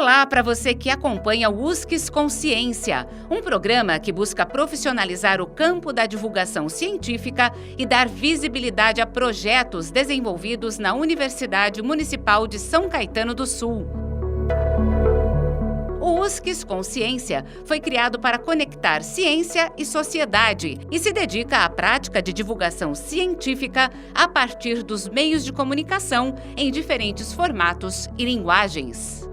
Olá para você que acompanha o USCS Consciência, um programa que busca profissionalizar o campo da divulgação científica e dar visibilidade a projetos desenvolvidos na Universidade Municipal de São Caetano do Sul. O USCS Consciência foi criado para conectar ciência e sociedade e se dedica à prática de divulgação científica a partir dos meios de comunicação em diferentes formatos e linguagens.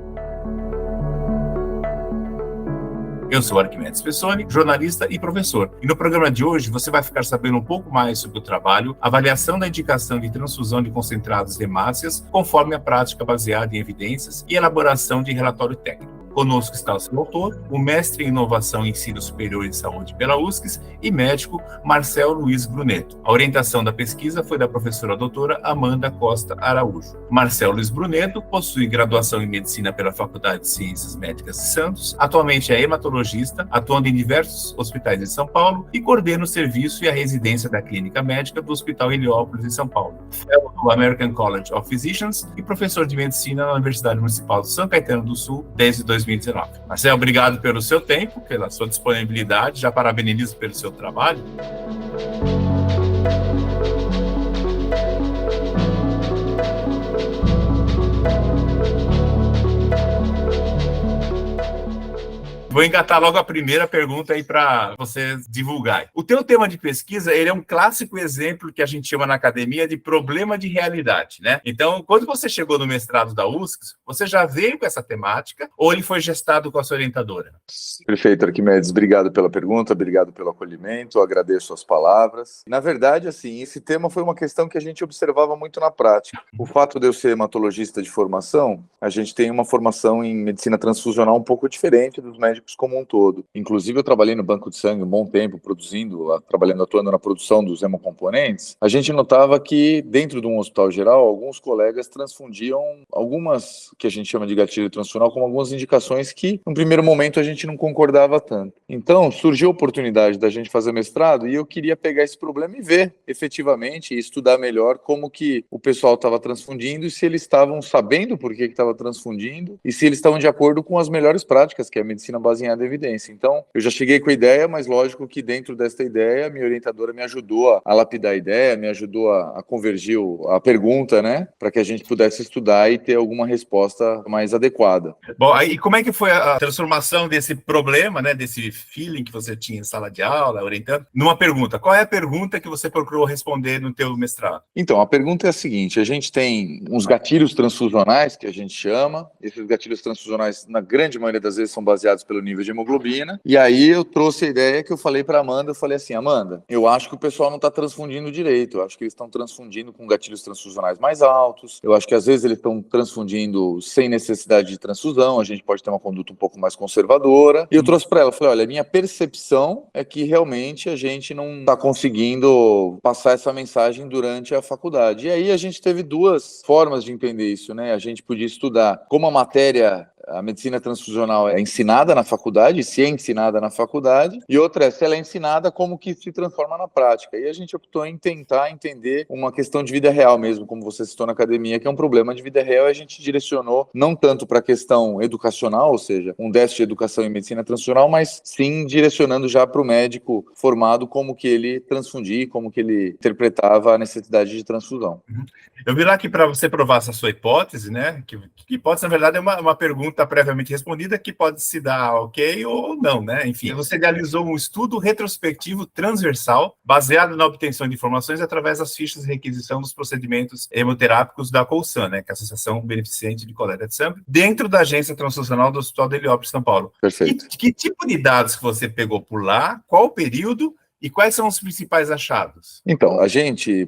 Eu sou Arquimedes Pessoni, jornalista e professor. E no programa de hoje você vai ficar sabendo um pouco mais sobre o trabalho, avaliação da indicação de transfusão de concentrados de hemácias, conforme a prática baseada em evidências e elaboração de relatório técnico. Conosco está o seu autor, o mestre em inovação e ensino superior em saúde pela USCS e médico Marcel Luiz Bruneto. A orientação da pesquisa foi da professora doutora Amanda Costa Araújo. Marcel Luiz Bruneto possui graduação em medicina pela Faculdade de Ciências Médicas de Santos, atualmente é hematologista, atuando em diversos hospitais de São Paulo e coordena o serviço e a residência da clínica médica do Hospital Heliópolis em São Paulo. Fellow do American College of Physicians e professor de medicina na Universidade Municipal de São Caetano do Sul desde 2019. Marcel, obrigado pelo seu tempo, pela sua disponibilidade, já parabenizo pelo seu trabalho. Vou engatar logo a primeira pergunta aí para você divulgar. O teu tema de pesquisa, ele é um clássico exemplo que a gente chama na academia de problema de realidade, né? Então, quando você chegou no mestrado da USCS, você já veio com essa temática ou ele foi gestado com a sua orientadora? Perfeito, Arquimedes. Obrigado pela pergunta, obrigado pelo acolhimento, agradeço as palavras. Na verdade, assim, esse tema foi uma questão que a gente observava muito na prática. O fato de eu ser hematologista de formação, a gente tem uma formação em medicina transfusional um pouco diferente dos médicos como um todo. Inclusive, eu trabalhei no banco de sangue um bom tempo, atuando na produção dos hemocomponentes. A gente notava que, dentro de um hospital geral, alguns colegas transfundiam algumas, que a gente chama de gatilho transfusional, como algumas indicações que, no primeiro momento, a gente não concordava tanto. Então, surgiu a oportunidade da gente fazer mestrado e eu queria pegar esse problema e ver, efetivamente, e estudar melhor como que o pessoal estava transfundindo e se eles estavam sabendo por que estava transfundindo e se eles estavam de acordo com as melhores práticas, que é a medicina baseada em evidência. Então, eu já cheguei com a ideia, mas lógico que dentro desta ideia, a minha orientadora me ajudou a lapidar a ideia, me ajudou a convergir a pergunta, né, para que a gente pudesse estudar e ter alguma resposta mais adequada. Bom, aí como é que foi a transformação desse problema, né, desse feeling que você tinha em sala de aula, orientando, numa pergunta? Qual é a pergunta que você procurou responder no teu mestrado? Então, a pergunta é a seguinte, a gente tem uns gatilhos transfusionais, que a gente chama, esses gatilhos transfusionais, na grande maioria das vezes, são baseados pelo nível de hemoglobina, e aí eu trouxe a ideia que eu falei para Amanda, eu falei assim, Amanda, eu acho que o pessoal não está transfundindo direito, eu acho que eles estão transfundindo com gatilhos transfusionais mais altos, eu acho que às vezes eles estão transfundindo sem necessidade de transfusão, a gente pode ter uma conduta um pouco mais conservadora, e eu trouxe para ela, falei, olha, a minha percepção é que realmente a gente não está conseguindo passar essa mensagem durante a faculdade, e aí a gente teve duas formas de entender isso, né, a gente podia estudar como a medicina transfusional é ensinada na faculdade, se é ensinada na faculdade, e outra é se ela é ensinada, como que se transforma na prática. E a gente optou em tentar entender uma questão de vida real mesmo, como você citou na academia, que é um problema de vida real, e a gente direcionou não tanto para a questão educacional, ou seja, um déficit de educação em medicina transfusional, mas sim direcionando já para o médico formado como que ele transfundia, como que ele interpretava a necessidade de transfusão. Eu vi lá que para você provar essa sua hipótese, né, que hipótese, na verdade, é uma pergunta previamente respondida que pode se dar ok ou não, né? Enfim, você realizou um estudo retrospectivo transversal baseado na obtenção de informações através das fichas de requisição dos procedimentos hemoterápicos da COLSAN, né, que é a Associação Beneficente de Coleta de Sangue, dentro da Agência Transfusional do Hospital do Heliópolis, São Paulo. Perfeito. Que tipo de dados que você pegou por lá? Qual o período? E quais são os principais achados? Então,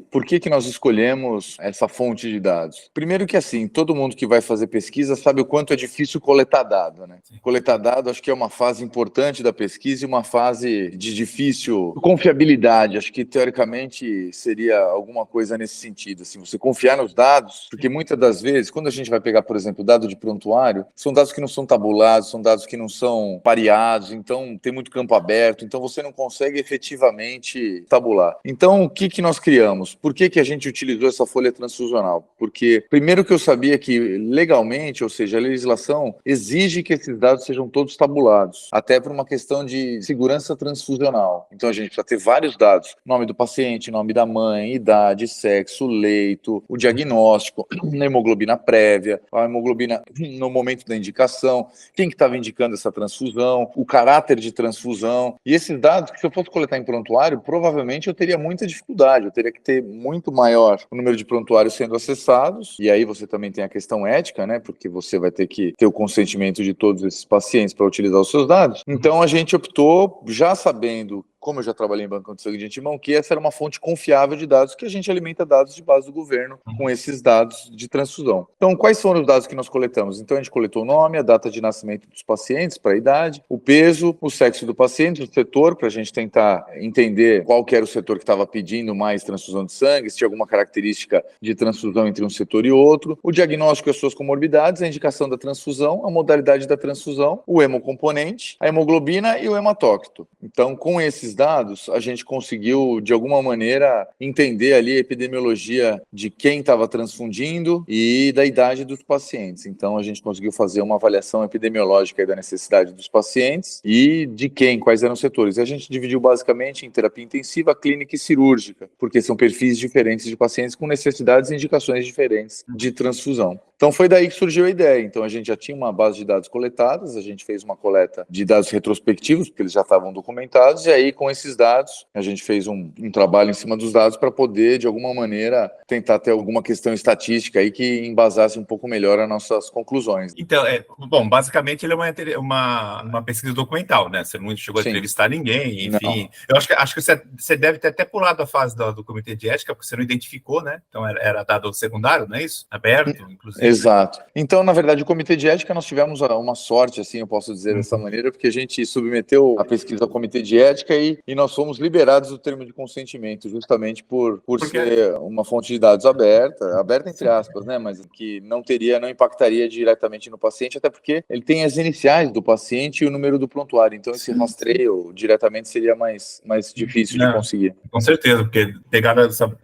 por que nós escolhemos essa fonte de dados? Primeiro que, assim, todo mundo que vai fazer pesquisa sabe o quanto é difícil coletar dado, né? Coletar dado, acho que é uma fase importante da pesquisa e uma fase de difícil confiabilidade. Acho que, teoricamente, seria alguma coisa nesse sentido, assim, você confiar nos dados, porque muitas das vezes, quando a gente vai pegar, por exemplo, dado de prontuário, são dados que não são tabulados, são dados que não são pareados, então tem muito campo aberto, então você não consegue efetivamente excessivamente tabular. Então, o que nós criamos? Por que a gente utilizou essa folha transfusional? Porque, primeiro que eu sabia que legalmente, ou seja, a legislação exige que esses dados sejam todos tabulados, até por uma questão de segurança transfusional. Então, a gente precisa ter vários dados: nome do paciente, nome da mãe, idade, sexo, leito, o diagnóstico, a hemoglobina prévia, a hemoglobina no momento da indicação, quem que estava indicando essa transfusão, o caráter de transfusão. E esses dados, que se eu fosse coletar em prontuário, provavelmente eu teria muita dificuldade, eu teria que ter muito maior o número de prontuários sendo acessados, e aí você também tem a questão ética, né, porque você vai ter que ter o consentimento de todos esses pacientes para utilizar os seus dados. Então a gente optou, já sabendo, como eu já trabalhei em banco de sangue de antemão, que essa era uma fonte confiável de dados, que a gente alimenta dados de base do governo com esses dados de transfusão. Então, quais foram os dados que nós coletamos? Então, a gente coletou o nome, a data de nascimento dos pacientes, para a idade, o peso, o sexo do paciente, o setor, para a gente tentar entender qual que era o setor que estava pedindo mais transfusão de sangue, se tinha alguma característica de transfusão entre um setor e outro, o diagnóstico e as suas comorbidades, a indicação da transfusão, a modalidade da transfusão, o hemocomponente, a hemoglobina e o hematócrito. Então, com esses dados, a gente conseguiu, de alguma maneira, entender ali a epidemiologia de quem estava transfundindo e da idade dos pacientes. Então, a gente conseguiu fazer uma avaliação epidemiológica da necessidade dos pacientes e de quais eram os setores. E a gente dividiu basicamente em terapia intensiva, clínica e cirúrgica, porque são perfis diferentes de pacientes com necessidades e indicações diferentes de transfusão. Então, foi daí que surgiu a ideia. Então, a gente já tinha uma base de dados coletadas, a gente fez uma coleta de dados retrospectivos, porque eles já estavam documentados, e aí, com esses dados, a gente fez um trabalho em cima dos dados para poder, de alguma maneira, tentar ter alguma questão estatística aí que embasasse um pouco melhor as nossas conclusões. Então, bom, basicamente ele é uma pesquisa documental, né? Você não chegou a entrevistar ninguém, enfim. Não. Eu acho que você deve ter até pulado a fase do comitê de ética, porque você não identificou, né? Então, era dado secundário, não é isso? Aberto, inclusive. Exato. Então, na verdade, o comitê de ética, nós tivemos uma sorte, assim, eu posso dizer dessa maneira, porque a gente submeteu a pesquisa ao comitê de ética e nós fomos liberados do termo de consentimento, justamente por ser uma fonte de dados aberta entre aspas, né, mas que não impactaria diretamente no paciente, até porque ele tem as iniciais do paciente e o número do prontuário, então esse rastreio diretamente seria mais difícil de conseguir. Com certeza, porque pegar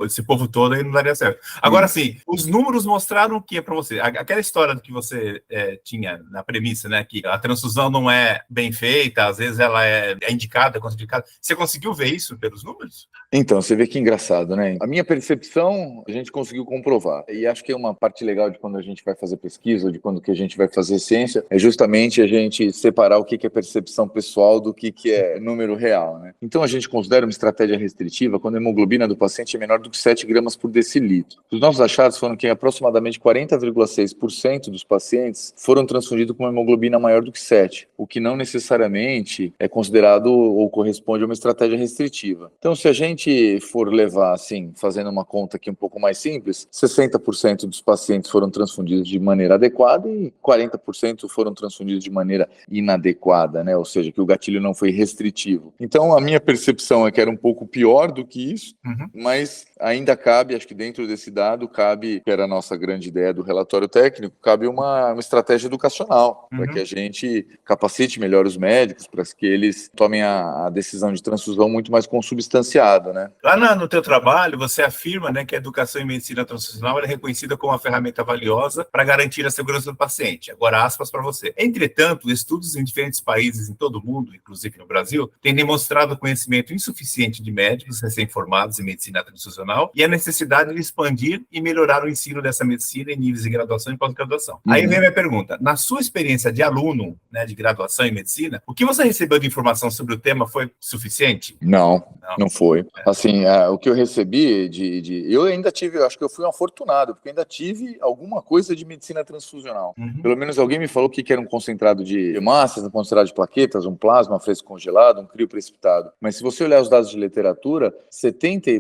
esse povo todo aí não daria certo. Agora, sim, os números mostraram o que é para você? Aquela história que você tinha na premissa, né, que a transfusão não é bem feita, às vezes ela é indicada, contraindicada. Você conseguiu ver isso pelos números? Então, você vê que engraçado, né? A minha percepção, a gente conseguiu comprovar. E acho que é uma parte legal de quando a gente vai fazer pesquisa, ou de quando que a gente vai fazer ciência, é justamente a gente separar o que é percepção pessoal do que é número real, né? Então, a gente considera uma estratégia restritiva quando a hemoglobina do paciente é menor do que 7 gramas por decilitro. Os nossos achados foram que aproximadamente 40,6% dos pacientes foram transfundidos com uma hemoglobina maior do que 7, o que não necessariamente é considerado ou corresponde a uma estratégia restritiva. Então, se a gente for levar, assim, fazendo uma conta aqui um pouco mais simples, 60% dos pacientes foram transfundidos de maneira adequada e 40% foram transfundidos de maneira inadequada, né? Ou seja, que o gatilho não foi restritivo. Então, a minha percepção é que era um pouco pior do que isso, mas ainda cabe, acho que dentro desse dado, que era a nossa grande ideia do relatório técnico, cabe uma estratégia educacional, para que a gente capacite melhor os médicos, para que eles tomem a decisão de transfusão muito mais consubstanciada, né? Lá no teu trabalho, você afirma, né, que a educação em medicina transfusional é reconhecida como uma ferramenta valiosa para garantir a segurança do paciente. Agora, aspas para você. Entretanto, estudos em diferentes países em todo o mundo, inclusive no Brasil, têm demonstrado conhecimento insuficiente de médicos recém-formados em medicina transfusional e a necessidade de expandir e melhorar o ensino dessa medicina em níveis de graduação e pós-graduação. Aí vem a minha pergunta. Na sua experiência de aluno, né, de graduação em medicina, o que você recebeu de informação sobre o tema foi suficiente? Não foi. Assim, o que eu recebi eu ainda tive, eu acho que eu fui um afortunado, porque ainda tive alguma coisa de medicina transfusional. Pelo menos alguém me falou que era um concentrado de hemácias, um concentrado de plaquetas, um plasma fresco congelado, um crio precipitado. Mas se você olhar os dados de literatura,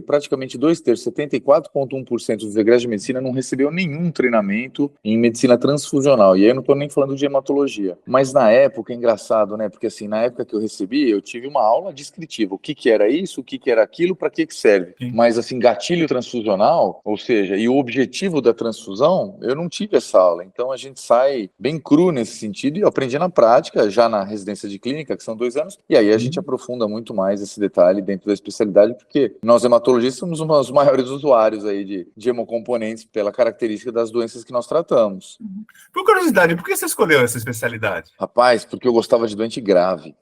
praticamente 2/3, 74,1% dos egressos de medicina não recebeu nenhum treinamento muito em medicina transfusional, e aí eu não estou nem falando de hematologia, mas na época, é engraçado, né, porque assim, na época que eu recebi, eu tive uma aula descritiva, o que que era isso, o que que era aquilo, para que que serve, mas assim, gatilho transfusional, ou seja, e o objetivo da transfusão, eu não tive essa aula, então a gente sai bem cru nesse sentido, e eu aprendi na prática, já na residência de clínica, que são 2 anos, e aí a gente aprofunda muito mais esse detalhe dentro da especialidade, porque nós hematologistas somos os maiores usuários aí de hemocomponentes pela característica das doenças que nós tratamos. Por curiosidade, por que você escolheu essa especialidade? Rapaz, porque eu gostava de doente grave.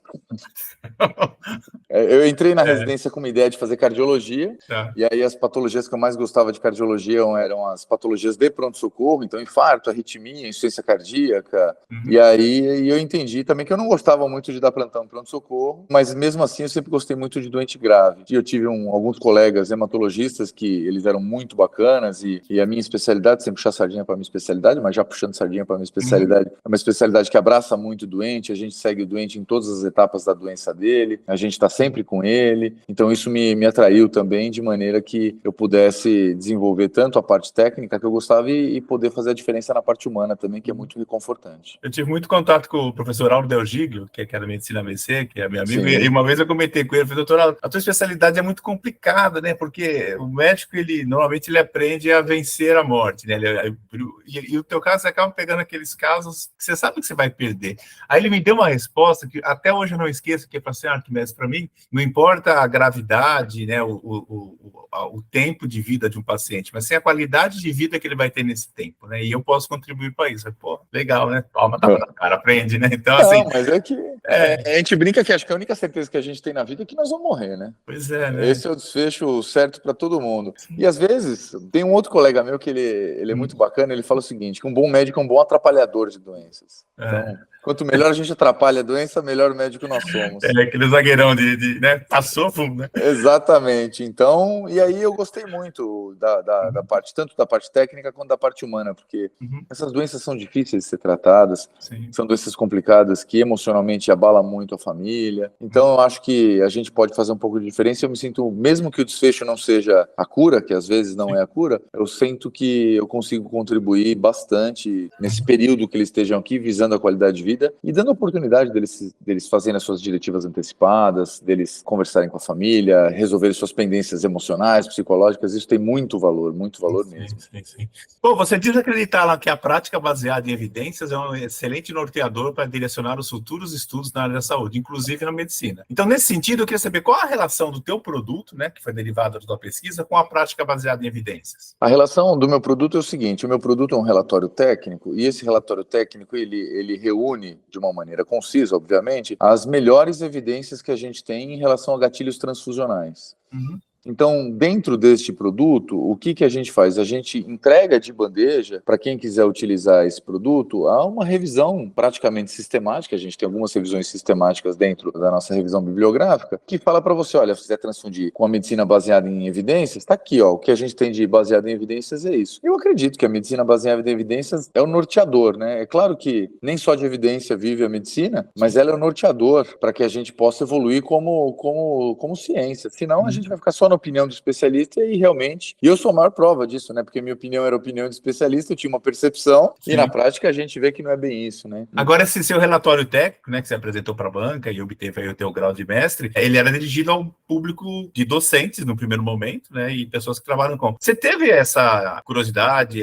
Eu entrei na residência com uma ideia de fazer cardiologia, e aí as patologias que eu mais gostava de cardiologia eram as patologias de pronto-socorro, então infarto, arritmia, insuficiência cardíaca, e aí eu entendi também que eu não gostava muito de dar plantão em pronto-socorro, mas mesmo assim eu sempre gostei muito de doente grave. E eu tive alguns colegas hematologistas que eles eram muito bacanas, e a minha especialidade, sem puxar sardinha para a minha especialidade, mas já puxando sardinha para a minha especialidade, é uma especialidade que abraça muito o doente, a gente segue o doente em todas as etapas da doença dele, a gente está sempre com ele, então isso me atraiu também, de maneira que eu pudesse desenvolver tanto a parte técnica que eu gostava e poder fazer a diferença na parte humana também, que é muito reconfortante. Eu tive muito contato com o professor Auro Del Giglio, que é da medicina ABC, que é meu amigo, e uma vez eu comentei com ele, falei, doutor, a tua especialidade é muito complicada, né, porque o médico, normalmente ele aprende a vencer a morte, né, e o teu caso, você acaba pegando aqueles casos que você sabe que você vai perder. Aí ele me deu uma resposta que até hoje eu não esqueço, que é para ser Arquimedes para mim, não importa a gravidade, né, o tempo de vida de um paciente, mas sim a qualidade de vida que ele vai ter nesse tempo, né, e eu posso contribuir para isso. Pô, legal, né, toma, tá na cara, aprende, né, então assim... Não, mas é que a gente brinca que acho que a única certeza que a gente tem na vida é que nós vamos morrer, né? Pois é, né? Esse é o desfecho certo para todo mundo. E às vezes, tem um outro colega meu que ele é muito bacana, ele fala o seguinte, que um bom médico é um bom atrapalhador de doenças. Então, quanto melhor a gente atrapalha a doença, melhor médico nós somos. Aquele zagueirão né? Passou, né? Exatamente. Então, e aí eu gostei muito da parte, tanto da parte técnica quanto da parte humana, porque essas doenças são difíceis de ser tratadas, são doenças complicadas que emocionalmente abalam muito a família. Então, eu acho que a gente pode fazer um pouco de diferença. Eu me sinto, mesmo que o desfecho não seja a cura, que às vezes não é a cura, eu sinto que eu consigo contribuir bastante nesse período que eles estejam aqui, visando a qualidade de vida e dando a oportunidade deles fazerem as suas diretivas antecipadas, deles conversarem com a família, resolverem suas pendências emocionais, psicológicas. Isso tem muito valor mesmo. Sim. Bom, você diz acreditar lá que a prática baseada em evidências é um excelente norteador para direcionar os futuros estudos na área da saúde, inclusive na medicina. Então, nesse sentido, eu queria saber qual a relação do teu produto, né, que foi derivado da tua pesquisa, com a prática baseada em evidências. A relação do meu produto é o seguinte, o meu produto é um relatório técnico, e esse relatório técnico, ele reúne, de uma maneira concisa, obviamente, as melhores evidências que a gente tem em relação a gatilhos transfusionais. Então, dentro deste produto, o que a gente faz? A gente entrega de bandeja, para quem quiser utilizar esse produto, a uma revisão praticamente sistemática. A gente tem algumas revisões sistemáticas dentro da nossa revisão bibliográfica, que fala para você, olha, se quiser transfundir com a medicina baseada em evidências, está aqui, ó, o que a gente tem de baseado em evidências é isso. Eu acredito que a medicina baseada em evidências é o norteador, né? É claro que nem só de evidência vive a medicina, mas ela é o norteador para que a gente possa evoluir como ciência. Senão, a gente vai ficar só no opinião do especialista e realmente, e eu sou a maior prova disso, né, porque minha opinião era a opinião do especialista, eu tinha uma percepção e na prática a gente vê que não é bem isso, né. Agora, esse seu relatório técnico, né, que você apresentou para a banca e obteve aí o teu grau de mestre, ele era dirigido ao público de docentes no primeiro momento, né, e pessoas que trabalham com. Você teve essa curiosidade,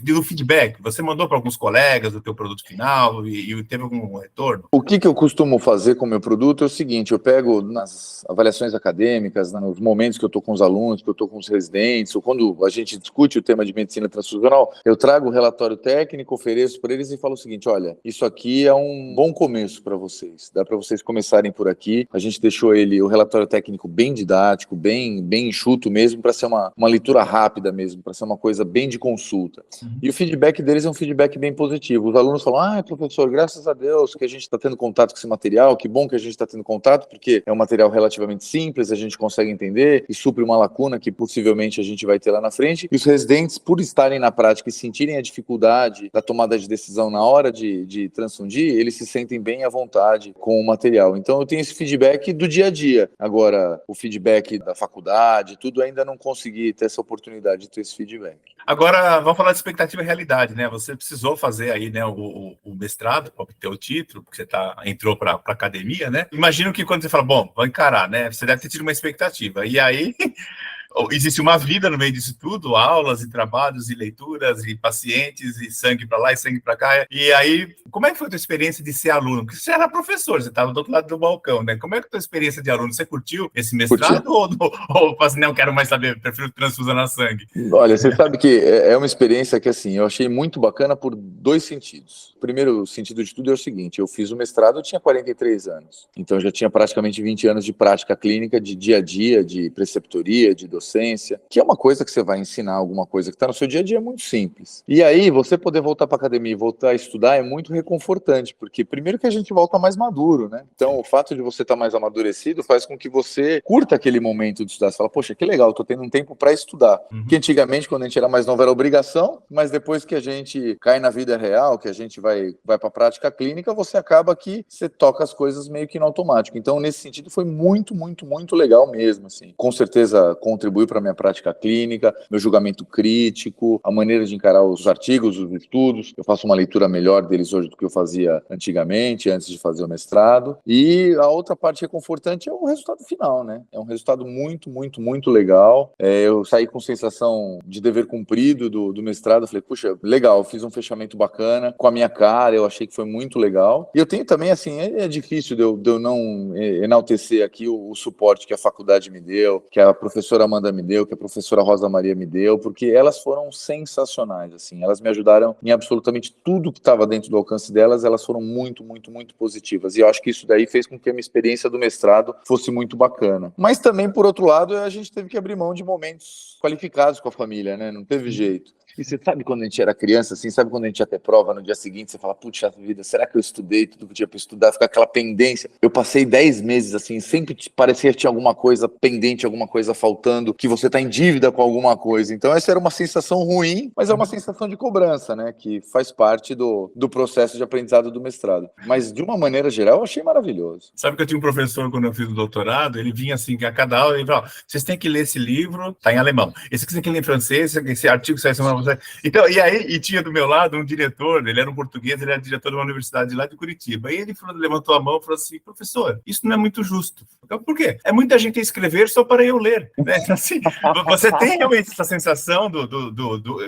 do feedback? Você mandou para alguns colegas do teu produto final e teve algum retorno? O que eu costumo fazer com o meu produto é o seguinte, eu pego nas avaliações acadêmicas, nos momentos que eu estou com os alunos, que eu estou com os residentes, ou quando a gente discute o tema de medicina transfusional, eu trago o relatório técnico, ofereço para eles e falo o seguinte, olha, isso aqui é um bom começo para vocês, dá para vocês começarem por aqui, a gente deixou o relatório técnico bem didático, bem enxuto mesmo, para ser uma leitura rápida mesmo, para ser uma coisa bem de consulta. E o feedback deles é um feedback bem positivo. Os alunos falam, professor, graças a Deus que a gente está tendo contato com esse material, que bom que a gente está tendo contato, porque é um material relativamente simples, a gente consegue entender e supre uma lacuna que possivelmente a gente vai ter lá na frente. E os residentes, por estarem na prática e sentirem a dificuldade da tomada de decisão na hora de transfundir, eles se sentem bem à vontade com o material. Então eu tenho esse feedback do dia a dia. Agora, o feedback da faculdade, tudo, ainda não consegui ter essa oportunidade de ter esse feedback. Agora, vamos falar de expectativa e realidade, né? Você precisou fazer aí, né, o mestrado para obter o título, porque você entrou para a academia, né? Imagino que quando você fala, bom, vou encarar, né? Você deve ter tido uma expectativa. E aí, existe uma vida no meio disso tudo, aulas e trabalhos e leituras e pacientes e sangue para lá e sangue para cá. E aí, como é que foi a tua experiência de ser aluno? Porque você era professor, você estava do outro lado do balcão, né? Como é que foi a tua experiência de aluno? Você curtiu esse mestrado ou assim, não quero mais saber, prefiro transfusão na sangue? Olha, você sabe que é uma experiência que, assim, eu achei muito bacana por 2 sentidos. O primeiro sentido de tudo é o seguinte, eu fiz o mestrado, eu tinha 43 anos. Então, eu já tinha praticamente 20 anos de prática clínica, de dia a dia, de preceptoria, de docência, que é uma coisa que você vai ensinar, alguma coisa que está no seu dia a dia, é muito simples. E aí, você poder voltar para a academia e voltar a estudar é muito reconfortante, porque primeiro que a gente volta mais maduro, né? Então, o fato de você estar mais amadurecido faz com que você curta aquele momento de estudar. Você fala, poxa, que legal, estou tendo um tempo para estudar. Que antigamente, quando a gente era mais novo, era obrigação, mas depois que a gente cai na vida real, que a gente vai para a prática clínica, você acaba que você toca as coisas meio que no automático. Então, nesse sentido, foi muito, muito, muito legal mesmo, assim. Com certeza, contribuiu para a minha prática clínica, meu julgamento crítico, a maneira de encarar os artigos, os estudos. Eu faço uma leitura melhor deles hoje do que eu fazia antigamente, antes de fazer o mestrado. E a outra parte reconfortante é o resultado final, né? É um resultado muito, muito, muito legal. Eu saí com sensação de dever cumprido do mestrado. Falei, puxa, legal, fiz um fechamento bacana, com a minha cara, eu achei que foi muito legal. E eu tenho também, assim, é difícil de eu não enaltecer aqui o suporte que a faculdade me deu, que a professora Amanda me deu, que a professora Rosa Maria me deu, porque elas foram sensacionais, assim, elas me ajudaram em absolutamente tudo que estava dentro do alcance delas, elas foram muito, muito, muito positivas, e eu acho que isso daí fez com que a minha experiência do mestrado fosse muito bacana. Mas também, por outro lado, a gente teve que abrir mão de momentos qualificados com a família, né, não teve jeito. E você sabe quando a gente era criança, assim, sabe quando a gente ia ter prova no dia seguinte, você fala, puxa vida, será que eu estudei tudo que tinha para estudar? Fica aquela pendência. Eu passei 10 meses, assim, sempre parecia que tinha alguma coisa pendente, alguma coisa faltando, que você tá em dívida com alguma coisa. Então essa era uma sensação ruim, mas é uma sensação de cobrança, né, que faz parte do processo de aprendizado do mestrado. Mas de uma maneira geral, eu achei maravilhoso. Sabe que eu tinha um professor, quando eu fiz o doutorado, ele vinha assim, que a cada aula, ele falava, vocês têm que ler esse livro, tá em alemão. Esse aqui você tem que ler em francês, esse artigo sai semana. Então, e tinha do meu lado um diretor, ele era um português, ele era diretor de uma universidade lá de Curitiba. E ele levantou a mão e falou assim, professor, isso não é muito justo. Então, por quê? É muita gente a escrever só para eu ler. Né? Então, assim, você tem realmente essa sensação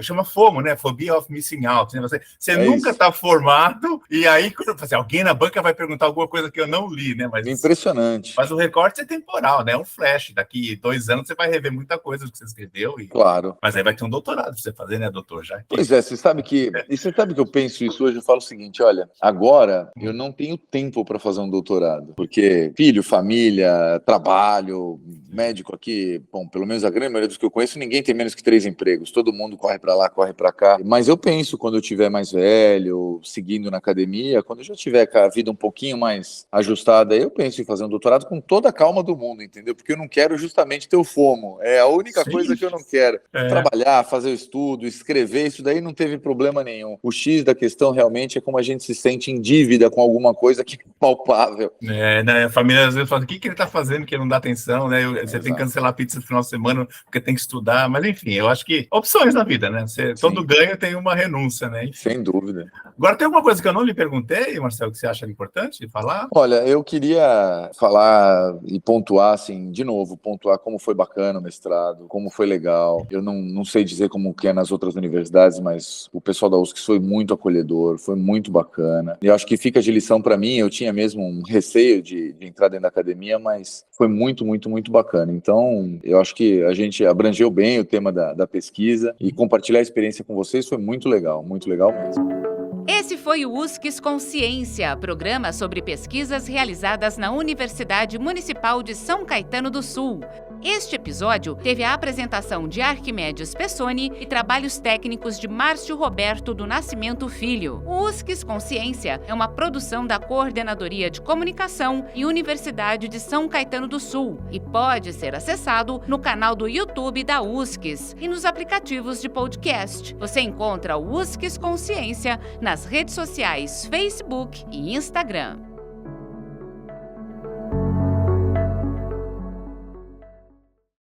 chama FOMO, né? Phobia of Missing Out. Né? Você nunca está formado, e aí alguém na banca vai perguntar alguma coisa que eu não li, né? Mas, impressionante. Mas o recorte é temporal, né? É um flash. Daqui 2 anos você vai rever muita coisa que você escreveu. Claro. Mas aí vai ter um doutorado para você fazer, né, doutor? Já. Pois é, você sabe que eu penso isso hoje, eu falo o seguinte, olha, agora eu não tenho tempo para fazer um doutorado, porque filho, família, trabalho, médico aqui, bom, pelo menos a grande maioria dos que eu conheço, ninguém tem menos que 3 empregos, todo mundo corre para lá, corre para cá, mas eu penso quando eu tiver mais velho, seguindo na academia, quando eu já tiver com a vida um pouquinho mais ajustada, eu penso em fazer um doutorado com toda a calma do mundo, entendeu? Porque eu não quero justamente ter o FOMO, é a única coisa que eu não quero, trabalhar, fazer o estudo, escrever, isso daí não teve problema nenhum. O X da questão realmente é como a gente se sente em dívida com alguma coisa que é palpável. Né, a família às vezes fala, o que ele está fazendo que não dá atenção, né? Você tem que cancelar a pizza no final de semana porque tem que estudar, mas enfim, eu acho que opções na vida, né? Todo ganho tem uma renúncia, né? Enfim. Sem dúvida. Agora tem alguma coisa que eu não lhe perguntei, Marcelo, que você acha importante falar? Olha, eu queria falar e pontuar, assim, de novo, como foi bacana o mestrado, como foi legal. Eu não sei dizer como que é nas outras universidades, mas o pessoal da USC foi muito acolhedor, foi muito bacana. E eu acho que fica de lição para mim, eu tinha mesmo um receio de entrar dentro da academia, mas foi muito, muito, muito bacana. Então, eu acho que a gente abrangeu bem o tema da pesquisa e compartilhar a experiência com vocês foi muito legal mesmo. Esse foi o USCS Consciência, programa sobre pesquisas realizadas na Universidade Municipal de São Caetano do Sul. Este episódio teve a apresentação de Arquimedes Pessoni e trabalhos técnicos de Márcio Roberto do Nascimento Filho. O USCS Consciência é uma produção da Coordenadoria de Comunicação e Universidade de São Caetano do Sul e pode ser acessado no canal do YouTube da USCS e nos aplicativos de podcast. Você encontra o USCS Consciência nas redes sociais Facebook e Instagram.